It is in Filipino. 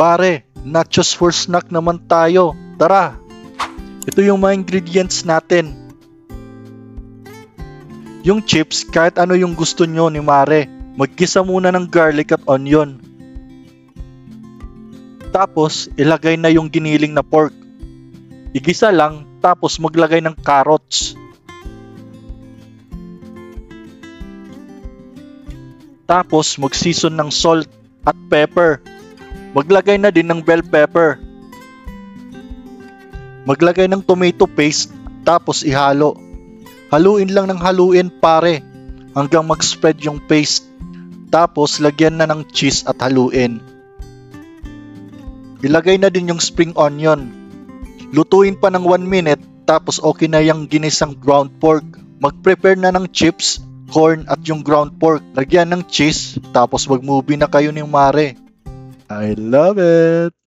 Pare, nachos for snack naman tayo. Tara! Ito yung mga ingredients natin. Yung chips, kahit ano yung gusto nyo ni Mare. Maggisa muna ng garlic at onion. Tapos, ilagay na yung giniling na pork. Igisa lang, tapos maglagay ng carrots. Tapos, mag-season ng salt at pepper. Maglagay na din ng bell pepper. Maglagay ng tomato paste, tapos ihalo. Haluin lang ng haluin, pare, hanggang mag-spread yung paste. Tapos, lagyan na ng cheese at haluin. Ilagay na din yung spring onion. Lutuin pa ng 1 minute, tapos okay na yung ginisang ground pork. Mag-prepare na ng chips, corn at yung ground pork. Lagyan ng cheese, tapos mag-movie na kayo ni Mare. I love it!